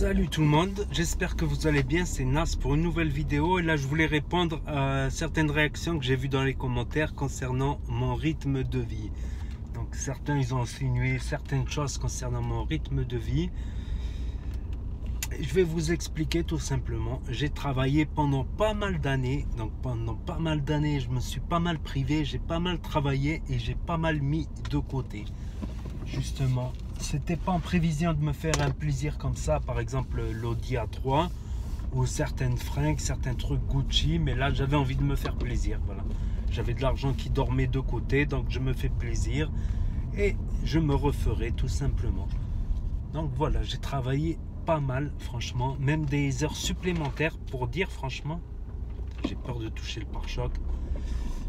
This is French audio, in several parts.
Salut tout le monde, j'espère que vous allez bien, c'est Nas pour une nouvelle vidéo et là je voulais répondre à certaines réactions que j'ai vues dans les commentaires concernant mon rythme de vie. Donc certains ils ont insinué certaines choses concernant mon rythme de vie. Et je vais vous expliquer tout simplement. J'ai travaillé pendant pas mal d'années, donc pendant pas mal d'années je me suis pas mal privé, j'ai pas mal travaillé et j'ai pas mal mis de côté. Justement, c'était pas en prévision de me faire un plaisir comme ça, par exemple l'Audi A3 ou certaines fringues, certains trucs Gucci, mais là j'avais envie de me faire plaisir, voilà. J'avais de l'argent qui dormait de côté, donc je me fais plaisir et je me referai tout simplement. Donc voilà, j'ai travaillé pas mal, franchement, même des heures supplémentaires pour dire franchement, j'ai peur de toucher le pare-choc.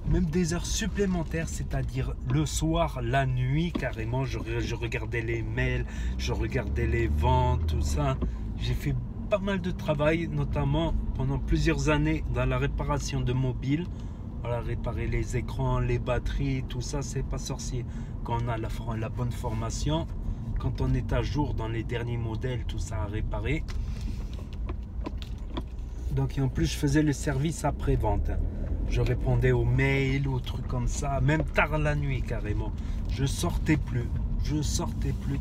Même des heures supplémentaires, c'est-à-dire le soir, la nuit, carrément, je regardais les mails, je regardais les ventes, tout ça. J'ai fait pas mal de travail, notamment pendant plusieurs années dans la réparation de mobiles. Voilà, réparer les écrans, les batteries, tout ça, c'est pas sorcier. Quand on a la bonne formation, quand on est à jour dans les derniers modèles, tout ça à réparer. Donc, et en plus, je faisais le service après-vente. Je répondais aux mails, aux trucs comme ça, même tard la nuit carrément. Je sortais plus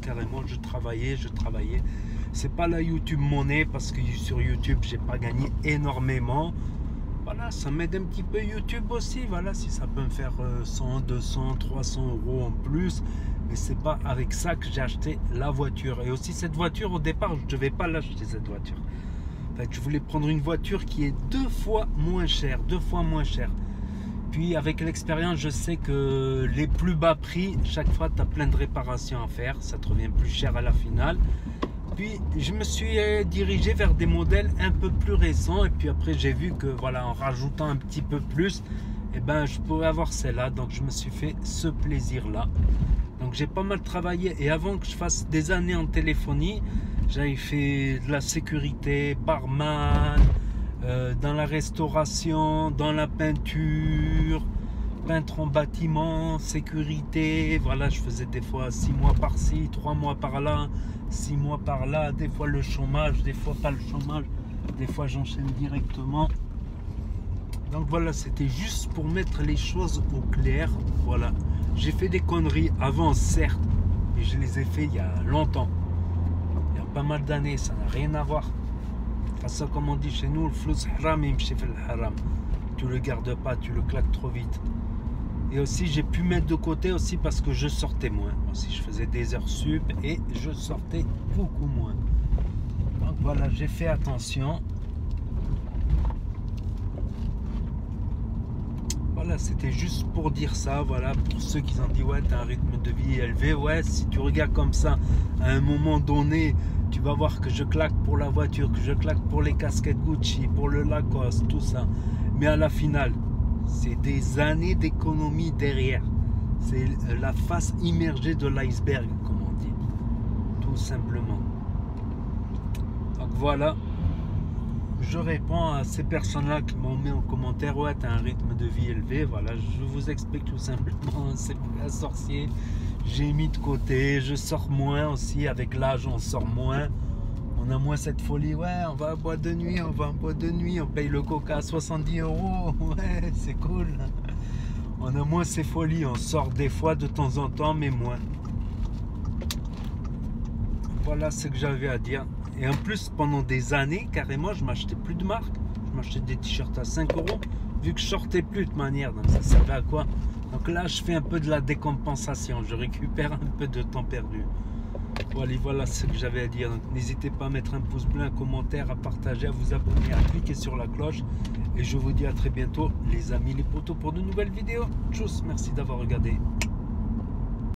carrément, je travaillais. C'est pas la YouTube monnaie parce que sur YouTube, j'ai pas gagné énormément. Voilà, ça m'aide un petit peu YouTube aussi, voilà, si ça peut me faire 100, 200, 300 euros en plus. Mais c'est pas avec ça que j'ai acheté la voiture. Et aussi cette voiture, au départ, je devais pas l'acheter cette voiture. En fait, je voulais prendre une voiture qui est deux fois moins chère. Puis avec l'expérience, je sais que les plus bas prix, chaque fois, tu as plein de réparations à faire. Ça te revient plus cher à la finale. Puis je me suis dirigé vers des modèles un peu plus récents. Et puis après, j'ai vu que voilà, en rajoutant un petit peu plus, eh ben, je pouvais avoir celle-là. Donc je me suis fait ce plaisir-là. Donc j'ai pas mal travaillé. Et avant que je fasse des années en téléphonie, j'avais fait de la sécurité, barman, dans la restauration, dans la peinture, peintre en bâtiment, sécurité. Voilà, je faisais des fois 6 mois par-ci, 3 mois par-là, 6 mois par-là. Des fois le chômage, des fois pas le chômage. Des fois j'enchaîne directement. Donc voilà, c'était juste pour mettre les choses au clair. Voilà, j'ai fait des conneries avant, certes, mais je les ai fait il y a longtemps. Pas mal d'années, ça n'a rien à voir. Enfin, ça, comme on dit chez nous, le flou haram, il me fait le haram. Tu le gardes pas, tu le claques trop vite. Et aussi, j'ai pu mettre de côté aussi parce que je sortais moins. Aussi, je faisais des heures sup et je sortais beaucoup moins. Donc voilà, j'ai fait attention. Voilà, c'était juste pour dire ça, voilà, pour ceux qui ont dit ouais, t'as un rythme de vie élevé, ouais, si tu regardes comme ça, à un moment donné, tu vas voir que je claque pour la voiture, que je claque pour les casquettes Gucci, pour le Lacoste, tout ça. Mais à la finale, c'est des années d'économie derrière. C'est la face immergée de l'iceberg, comme on dit, tout simplement. Donc voilà. Je réponds à ces personnes-là qui m'ont mis en commentaire, ouais, tu as un rythme de vie élevé. Voilà, je vous explique tout simplement, c'est pas sorcier. J'ai mis de côté, je sors moins aussi. Avec l'âge, on sort moins. On a moins cette folie, ouais, on va en boîte de nuit, on paye le coca à 70 €. Ouais, c'est cool. On a moins ces folies, on sort des fois de temps en temps, mais moins. Voilà ce que j'avais à dire. Et en plus, pendant des années, carrément, je m'achetais plus de marque. Je m'achetais des t-shirts à 5 €, vu que je sortais plus de manière. Donc ça servait à quoi? Donc là, je fais un peu de la décompensation. Je récupère un peu de temps perdu. Voilà ce que j'avais à dire. Donc n'hésitez pas à mettre un pouce bleu, un commentaire, à partager, à vous abonner, à cliquer sur la cloche. Et je vous dis à très bientôt, les amis, les potos, pour de nouvelles vidéos. Tchuss, merci d'avoir regardé.